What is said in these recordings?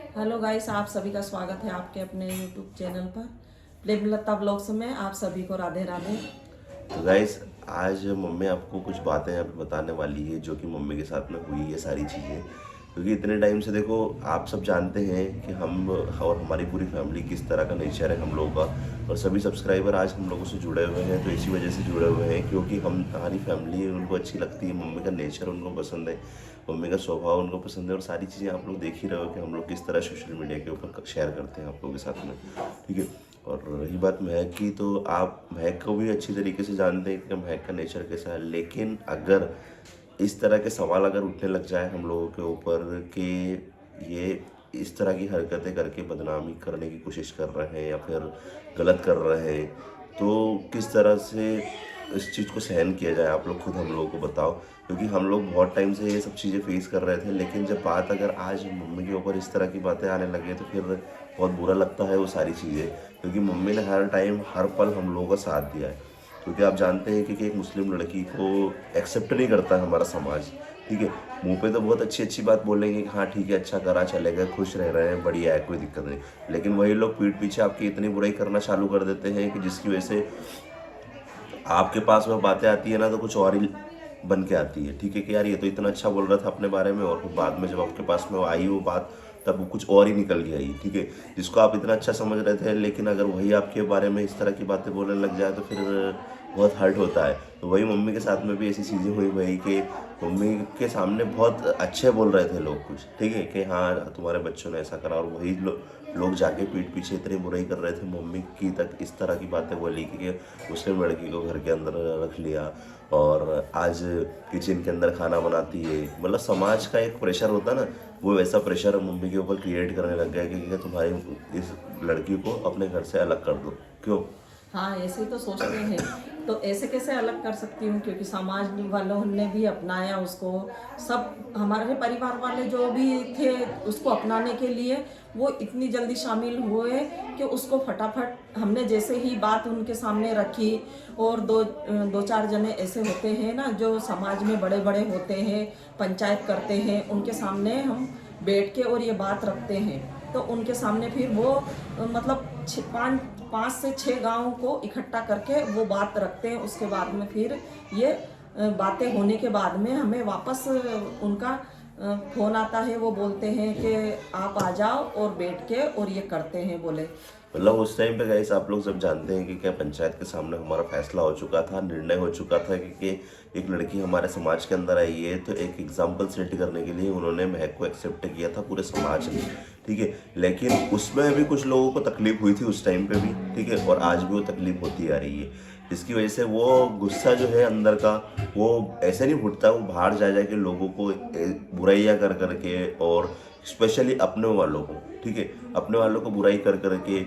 Hello guys, आप सभी का स्वागत है आपके अपने यूट्यूब चैनल पर प्रेमलता ब्लॉग्स में। आप सभी को राधे राधे। तो गाइस, आज मम्मी आपको कुछ बातें यहाँ पे बताने वाली है जो कि मम्मी के साथ में हुई है सारी चीज़ें। क्योंकि इतने टाइम से देखो, आप सब जानते हैं कि हम और हमारी पूरी फैमिली किस तरह का नेचर है हम लोगों का, और सभी सब्सक्राइबर आज हम लोगों से जुड़े हुए हैं तो इसी वजह से जुड़े हुए हैं क्योंकि हमारी फैमिली उनको अच्छी लगती है, मम्मी का नेचर उनको पसंद है, मम्मी का स्वभाव उनको पसंद है। और सारी चीज़ें आप लोग देख ही रहे हो कि हम लोग किस तरह सोशल मीडिया के ऊपर शेयर करते हैं आप लोगों के साथ में, ठीक है। और रही बात महक की, तो आप महक को भी अच्छी तरीके से जानते हैं कि महक का नेचर कैसा है। लेकिन अगर इस तरह के सवाल अगर उठने लग जाए हम लोगों के ऊपर कि ये इस तरह की हरकतें करके बदनामी करने की कोशिश कर रहे हैं या फिर गलत कर रहे हैं, तो किस तरह से इस चीज़ को सहन किया जाए, आप लोग खुद हम लोगों को बताओ। क्योंकि हम लोग बहुत टाइम से ये सब चीज़ें फेस कर रहे थे, लेकिन जब बात अगर आज मम्मी के ऊपर इस तरह की बातें आने लगे तो फिर बहुत बुरा लगता है वो सारी चीज़ें। क्योंकि मम्मी ने हर टाइम हर पल हम लोगों का साथ दिया है। क्योंकि आप जानते हैं कि एक मुस्लिम लड़की को एक्सेप्ट नहीं करता है हमारा समाज, ठीक है। मुंह पे तो बहुत अच्छी अच्छी बात बोलेंगे कि हाँ ठीक है, अच्छा करा, चलेगा, खुश रह रहे हैं, बढ़िया है, कोई दिक्कत नहीं। लेकिन वही लोग पीठ पीछे आपकी इतनी बुराई करना चालू कर देते हैं कि जिसकी वजह से आपके पास में बातें आती है ना तो कुछ और ही बन के आती है, ठीक है। कि यार ये तो इतना अच्छा बोल रहा था अपने बारे में, और फिर बाद में जब आपके पास में वो आई वो बात, तब वो कुछ और ही निकल के आई, ठीक है। जिसको आप इतना अच्छा समझ रहे थे, लेकिन अगर वही आपके बारे में इस तरह की बातें बोलने लग जाए तो फिर बहुत हर्ट होता है। तो वही मम्मी के साथ में भी ऐसी चीज़ें हुई वही कि मम्मी के सामने बहुत अच्छे बोल रहे थे लोग कुछ, ठीक है, कि हाँ तुम्हारे बच्चों ने ऐसा करा, और वही लोग जाके पीठ पीछे इतनी बुराई कर रहे थे मम्मी की, तक इस तरह की बातें बोली कि मुस्लिम लड़की को घर के अंदर रख लिया और आज किचन के अंदर खाना बनाती है। मतलब समाज का एक प्रेशर होता है ना, वो वैसा प्रेशर मम्मी के ऊपर क्रिएट करने लग गया कि तुम्हारी इस लड़की को अपने घर से अलग कर दो। क्यों? हाँ, ऐसे ही तो सोचते हैं। तो ऐसे कैसे अलग कर सकती हूँ, क्योंकि समाज वालों ने भी अपनाया उसको। सब हमारे परिवार वाले जो भी थे उसको अपनाने के लिए वो इतनी जल्दी शामिल हुए कि उसको फटाफट हमने जैसे ही बात उनके सामने रखी। और दो चार जने ऐसे होते हैं ना जो समाज में बड़े बड़े होते हैं, पंचायत करते हैं, उनके सामने हम बैठ के और ये बात रखते हैं। तो उनके सामने फिर वो मतलब 5 से 6 गाँव को इकट्ठा करके वो बात रखते हैं। उसके बाद में फिर ये बातें होने के बाद में हमें वापस उनका फ़ोन आता है। वो बोलते हैं कि आप आ जाओ और बैठ के और ये करते हैं बोले। मतलब उस टाइम पे गाइस, आप लोग सब जानते हैं कि क्या पंचायत के सामने हमारा फैसला हो चुका था, निर्णय हो चुका था कि एक लड़की हमारे समाज के अंदर आई है, तो एक एग्जाम्पल सेट करने के लिए उन्होंने महक को एक्सेप्ट किया था पूरे समाज ने, ठीक है। लेकिन उसमें भी कुछ लोगों को तकलीफ हुई थी उस टाइम पे भी, ठीक है, और आज भी वो तकलीफ होती आ रही है। जिसकी वजह से वो गुस्सा जो है अंदर का, वो ऐसे नहीं फूटता, वो बाहर जा के लोगों को बुराइयां कर करके, और स्पेशली अपने वालों को, ठीक है, अपने वालों को बुराई कर करके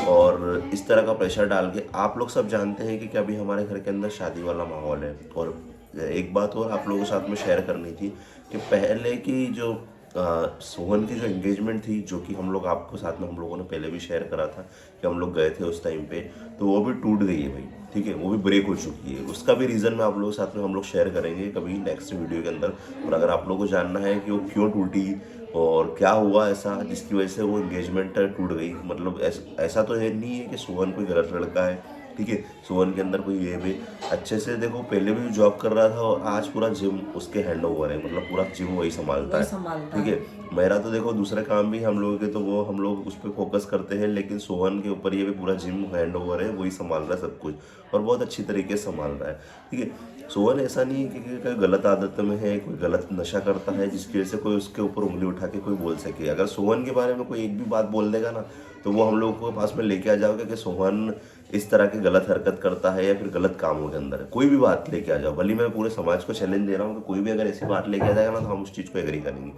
और इस तरह का प्रेशर डाल के। आप लोग सब जानते हैं कि अभी हमारे घर के अंदर शादी वाला माहौल है। और एक बात और आप लोगों के साथ में शेयर करनी थी कि पहले की जो सोहन की जो एंगेजमेंट थी, जो कि हम लोग आपको साथ में हम लोगों ने पहले भी शेयर करा था कि हम लोग गए थे उस टाइम पे, तो वो भी टूट गई है भाई, ठीक है, वो भी ब्रेक हो चुकी है। उसका भी रीज़न मैं आप लोगों के साथ में हम लोग शेयर करेंगे कभी नेक्स्ट वीडियो के अंदर। और अगर आप लोगों को जानना है कि वो क्यों टूटी और क्या हुआ ऐसा जिसकी वजह से वो एंगेजमेंट टूट गई, मतलब ऐसा तो है नहीं है कि सोहन कोई गलत लड़का है, ठीक है। सोहन के अंदर कोई ये भी अच्छे से देखो, पहले भी जॉब कर रहा था और आज पूरा जिम उसके हैंड ओवर है, मतलब पूरा जिम वही संभालता वही है, संभालता ठीक है। है। मेरा तो देखो दूसरे काम भी हम लोगों के, तो वो हम लोग उस पर फोकस करते हैं, लेकिन सोहन के ऊपर ये भी पूरा जिम हैंड ओवर है, वही संभाल रहा है सब कुछ, और बहुत अच्छी तरीके से संभाल रहा है, ठीक है। सोहन ऐसा नहीं है कि कोई गलत आदत में है, कोई गलत नशा करता है जिसकी वजह से कोई उसके ऊपर उंगली उठा के कोई बोल सके। अगर सोहन के बारे में कोई एक भी बात बोल देगा ना, तो वो हम लोगों के पास में लेके आ जाओगे कि सोहन इस तरह की गलत हरकत करता है या फिर गलत कामों के अंदर है। कोई भी बात लेके आ जाओ, भले मैं पूरे समाज को चैलेंज दे रहा हूँ कि कोई भी अगर ऐसी बात लेके आ जाएगा ना तो हम उस चीज़ को एग्री करेंगे।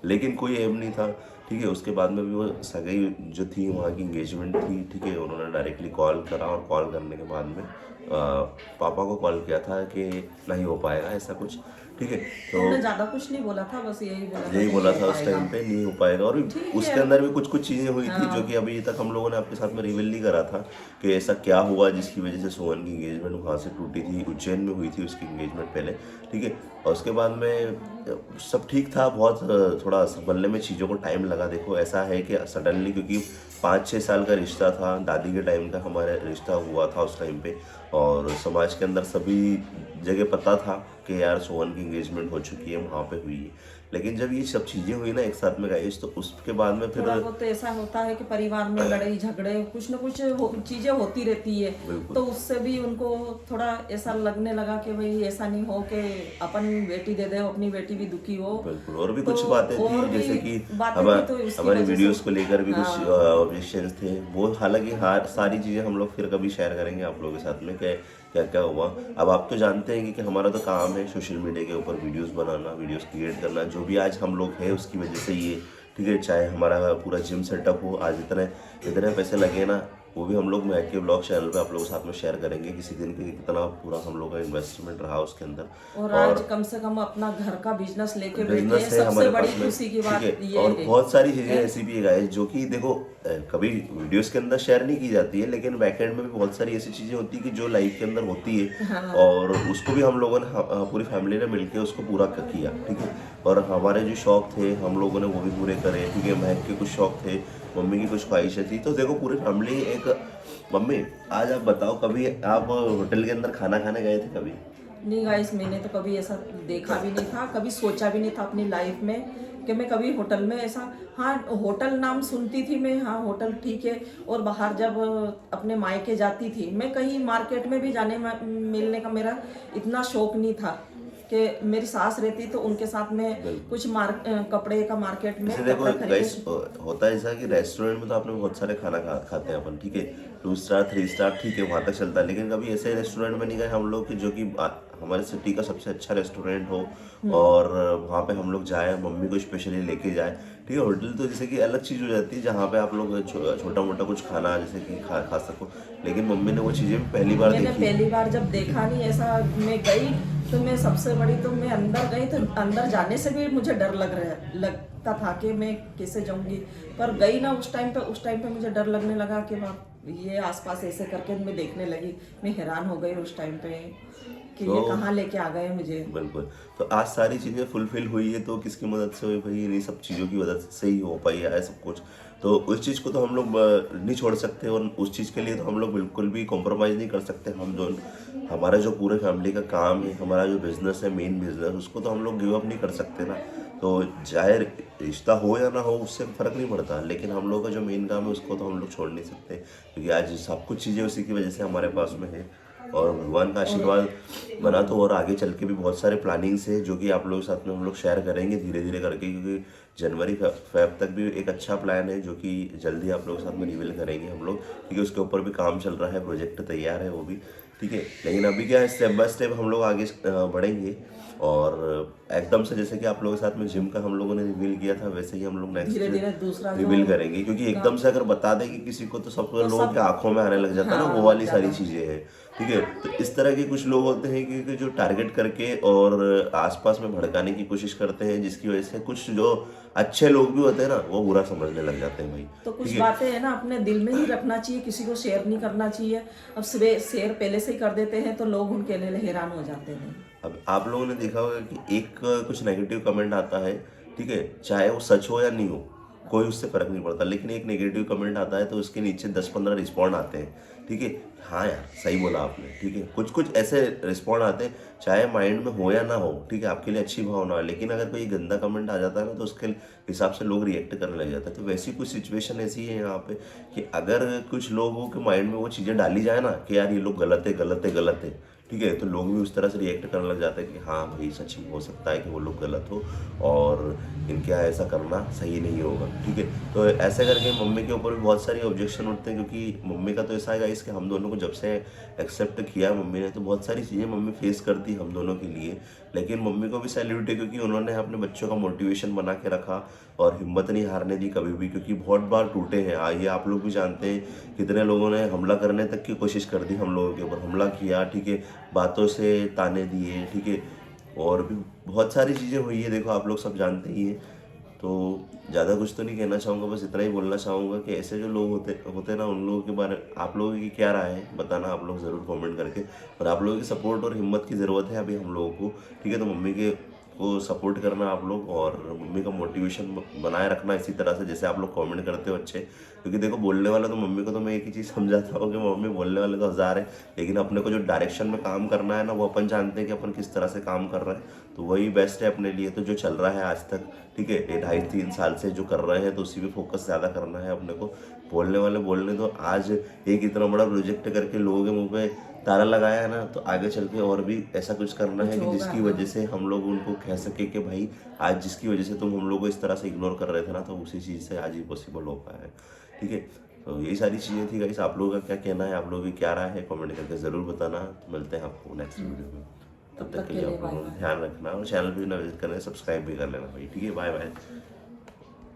लेकिन कोई एम नहीं था, ठीक है। उसके बाद में भी वो सगाई जो थी, वहाँ की इंगेजमेंट थी, ठीक है, उन्होंने डायरेक्टली कॉल करा, और कॉल करने के बाद में पापा को कॉल किया था कि नहीं हो पाएगा ऐसा कुछ, ठीक है। उन्होंने तो ज़्यादा कुछ नहीं बोला था, बस यही यही बोला बोला था कि नहीं था हो उस टाइम पाएगा। पे नहीं हो पाएगा। और ठीक उसके है। अंदर भी कुछ कुछ चीज़ें हुई थी जो कि हाँ। अभी तक हम लोगों ने आपके साथ में रिवील नहीं करा था कि ऐसा क्या हुआ जिसकी वजह से सोहन की इंगेजमेंट वहाँ से टूटी थी। उज्जैन में हुई थी उसकी इंगेजमेंट पहले, ठीक है। और उसके बाद में सब ठीक था, बहुत थोड़ा संभलने में चीज़ों को टाइम लगा। देखो ऐसा है कि सडनली, क्योंकि 5-6 साल का रिश्ता था, दादी के टाइम का हमारा रिश्ता हुआ था उस टाइम पे, और समाज के अंदर सभी जगह पता था कि यार सोहन की एंगेजमेंट हो चुकी है, वहाँ पे हुई है। लेकिन जब ये सब चीज़ें हुई ना एक साथ में गाइस, तो उसके बाद में फिर थोड़ा बहुत तो ऐसा होता है कि परिवार में लड़ाई झगड़े कुछ न कुछ चीजें होती रहती है, बिल्कुल तो उससे भी उनको थोड़ा ऐसा लगने लगा कि भाई ऐसा नहीं हो कि अपन बेटी दे दे, अपनी बेटी भी दुखी हो। बिल्कुल। और भी तो कुछ बातें थी, और भी जैसे कि बातें हम थी, तो उसकी हमारी वजह वीडियोस से को लेकर भी कुछ हाँ। ऑब्जेक्शंस थे, वो हालांकि सारी चीज़ें हम लोग फिर कभी शेयर करेंगे आप लोगों के साथ में कि क्या क्या हुआ। अब आप तो जानते हैं कि हमारा तो काम है सोशल मीडिया के ऊपर वीडियोस बनाना, वीडियोस क्रिएट करना। जो भी आज हम लोग हैं उसकी वजह से ये, ठीक है, चाहे हमारा पूरा जिम सेटअप हो, आज इतने इतने पैसे लगे ना, वो भी हम लोग महक के ब्लॉग चैनल पे आप लोगों के साथ में शेयर करेंगे किसी दिन कि कितना पूरा हम लोग का इन्वेस्टमेंट रहा उसके अंदर। और आज कम से कम अपना घर का बिजनेस लेके बैठे बिजनेस हैं, है सबसे हमारे बड़ी पास में, खुशी की ठीक बात है। ये और है। बहुत सारी चीजें ऐसी भी है गाइस जो कि देखो कभी वीडियोस के अंदर शेयर नहीं की जाती है, लेकिन बैकएंड में भी बहुत सारी ऐसी चीजें होती है कि जो लाइफ के अंदर होती है, और उसको भी हम लोगों ने पूरी फैमिली ने मिलकर उसको पूरा किया, ठीक है। और हमारे जो शौक थे हम लोगों ने वो भी पूरे करे, ठीक है। महक के कुछ शौक थे, मम्मी की कुछ ख्वाहिशें थी, तो देखो पूरी फैमिली एक। मम्मी आज आप बताओ, कभी आप होटल के अंदर खाना खाने गए थे कभी? नहीं गाइस, मैंने तो कभी ऐसा देखा भी नहीं था, कभी सोचा भी नहीं था अपनी लाइफ में कि मैं कभी होटल में ऐसा, हाँ होटल नाम सुनती थी मैं, हाँ होटल ठीक है। और बाहर जब अपने मायके जाती थी, मैं कहीं मार्केट में भी जाने मिलने का मेरा इतना शौक नहीं था कि मेरी सास रहती तो उनके साथ में कुछ कपड़े का मार्केट में जैसे देखो कपड़े खरीदे। गाइस, होता है ऐसा कि रेस्टोरेंट में तो आपने बहुत सारे खाना खाते हैं अपन, ठीक है, 2 स्टार 3 स्टार, ठीक है, वहाँ तक चलता है। लेकिन कभी ऐसे रेस्टोरेंट में नहीं गए हम लोग कि जो कि हमारे सिटी का सबसे अच्छा रेस्टोरेंट हो, और वहाँ पे हम लोग जाए, मम्मी को स्पेशली लेके जाए, ठीक है। होटल तो जैसे कि अलग चीज़ हो जाती है जहाँ पे आप लोग छोटा मोटा कुछ खाना जैसे कि खा सको, लेकिन मम्मी ने वो चीज़ें पहली बार मैंने देखी। पहली बार जब देखा नहीं ऐसा, मैं गई तो मैं सबसे बड़ी, तो मैं अंदर गई तो अंदर जाने से भी मुझे डर लगता था कि मैं कैसे जाऊंगी। पर गई ना उस टाइम पे मुझे डर लगने लगा कि वाह, ये आसपास ऐसे करके मैं देखने लगी। मैं हैरान हो गई उस टाइम पे कि ये कहाँ लेके आ गए मुझे। बिल्कुल। तो आज सारी चीज़ें फुलफिल हुई है, तो किसकी मदद से हुई भाई? इन्हीं सब चीज़ों की मदद से ही हो पाई है सब कुछ। तो उस चीज़ को तो हम लोग नहीं छोड़ सकते, और उस चीज़ के लिए तो हम लोग बिल्कुल भी कॉम्प्रोमाइज़ नहीं कर सकते। हम जो हमारा जो पूरे फैमिली का काम है, हमारा जो बिजनेस है, मेन बिजनेस, उसको तो हम लोग गिव अप नहीं कर सकते ना। तो चाहे रिश्ता हो या ना हो उससे फ़र्क नहीं पड़ता, लेकिन हम लोग का जो मेन काम है उसको तो हम लोग छोड़ नहीं सकते, क्योंकि आज सब कुछ चीज़ें उसी की वजह से हमारे पास में है। और भगवान का आशीर्वाद बना तो और आगे चल के भी बहुत सारे प्लानिंग्स है जो कि आप लोगों के साथ में हम लोग शेयर करेंगे धीरे धीरे करके, क्योंकि जनवरी फेब तक भी एक अच्छा प्लान है जो कि जल्दी आप लोगों के साथ में रिवील करेंगे हम लोग, क्योंकि उसके ऊपर भी काम चल रहा है, प्रोजेक्ट तैयार है वो भी, ठीक है। लेकिन अभी क्या है, स्टेप बाय स्टेप हम लोग आगे बढ़ेंगे। और एकदम से जैसे कि आप लोगों के साथ में जिम का हम लोगों ने रिवील किया था, वैसे ही हम लोग धीरे धीरे नेक्स्ट दूसरा रिवील करेंगे, क्योंकि एकदम से अगर बता देंगे किसी को तो सब लोगों की आंखों में आने लग जाता है ना, वो वाली सारी चीजें हैं, ठीक है। तो इस तरह के कुछ लोग होते हैं कि जो टारगेट करके और आसपास में भड़काने की कोशिश करते हैं, जिसकी वजह से कुछ जो अच्छे लोग भी होते हैं ना वो बुरा समझने लग जाते हैं भाई। तो कुछ बातें है ना अपने दिल में ही रखना चाहिए, किसी को शेयर नहीं करना चाहिए। अब शेयर पहले से ही कर देते हैं तो लोग उनके लिए हैरान हो जाते हैं। अब आप लोगों ने देखा होगा कि एक कुछ नेगेटिव कमेंट आता है, ठीक है, चाहे वो सच हो या नहीं हो, कोई उससे फर्क नहीं पड़ता, लेकिन एक नेगेटिव कमेंट आता है तो उसके नीचे 10-15 रिस्पॉन्ड आते हैं, ठीक है। हाँ यार सही बोला आपने, ठीक है, कुछ कुछ ऐसे रिस्पॉन्ड आते हैं, चाहे माइंड में हो या ना हो, ठीक है, आपके लिए अच्छी भावना है, लेकिन अगर कोई गंदा कमेंट आ जाता है ना तो उसके हिसाब से लोग रिएक्ट करने लग जाते हैं। तो वैसी कुछ सिचुएशन ऐसी है यहाँ पे कि अगर कुछ लोगों के माइंड में वो चीज़ें डाली जाए ना कि यार ये लोग गलत है गलत है गलत है, ठीक है, तो लोग भी उस तरह से रिएक्ट करने लग जाते हैं कि हाँ भाई सच में हो सकता है कि वो लोग गलत हो और इनके यहाँ ऐसा करना सही नहीं होगा, ठीक है। तो ऐसे करके मम्मी के ऊपर भी बहुत सारी ऑब्जेक्शन उठते हैं, क्योंकि मम्मी का तो ऐसा है गाइस कि हम दोनों को जब से एक्सेप्ट किया मम्मी ने, तो बहुत सारी चीज़ें मम्मी फेस करती हम दोनों के लिए, लेकिन मम्मी को भी सैल्यूट है क्योंकि उन्होंने अपने बच्चों का मोटिवेशन बना के रखा और हिम्मत नहीं हारने दी कभी भी, क्योंकि बहुत बार टूटे हैं। ये आप लोग भी जानते हैं कितने लोगों ने हमला करने तक की कोशिश कर दी, हम लोगों के ऊपर हमला किया, ठीक है, बातों से ताने दिए, ठीक है, और भी बहुत सारी चीज़ें हुई है, देखो आप लोग सब जानते ही हैं। तो ज़्यादा कुछ तो नहीं कहना चाहूँगा, बस इतना ही बोलना चाहूँगा कि ऐसे जो लोग होते ना, उन लोगों के बारे आप लोगों की क्या राय है बताना आप लोग ज़रूर कमेंट करके। और आप लोगों की सपोर्ट और हिम्मत की ज़रूरत है अभी हम लोगों को, ठीक है। तो मम्मी के को सपोर्ट करना आप लोग, और मम्मी का मोटिवेशन बनाए रखना इसी तरह से जैसे आप लोग कमेंट करते हो अच्छे। क्योंकि देखो बोलने वाला तो मम्मी को तो मैं एक ही चीज़ समझाता हूँ कि मम्मी बोलने वाले तो हज़ार है, लेकिन अपने को जो डायरेक्शन में काम करना है ना वो अपन जानते हैं कि अपन किस तरह से काम कर रहे हैं, तो वही बेस्ट है अपने लिए। तो जो चल रहा है आज तक, ठीक है, 2.5-3 साल से जो कर रहे हैं, तो उसी पे फोकस ज़्यादा करना है अपने को। बोलने वाले बोलने दो, आज एक इतना बड़ा प्रोजेक्ट करके लोगों के मुंह पे ताला लगाया है ना, तो आगे चल के और भी ऐसा कुछ करना है कि जिसकी वजह से हम लोग उनको कह सके कि भाई आज जिसकी वजह से तुम हम लोग को इस तरह से इग्नोर कर रहे थे ना, तो उसी चीज़ से आज ही पॉसिबल हो पाया है। ठीक है, तो यही सारी चीज़ें थी गाइस। आप लोगों का क्या कहना है, आप लोगों की क्या राय है, कमेंट करके ज़रूर बताना। तो मिलते हैं आपको नेक्स्ट वीडियो में, तब तक के लिए आप लोगों ध्यान रखना, और चैनल पे ना विजिट करना, सब्सक्राइब भी कर लेना भाई। ठीक है, बाय बाय।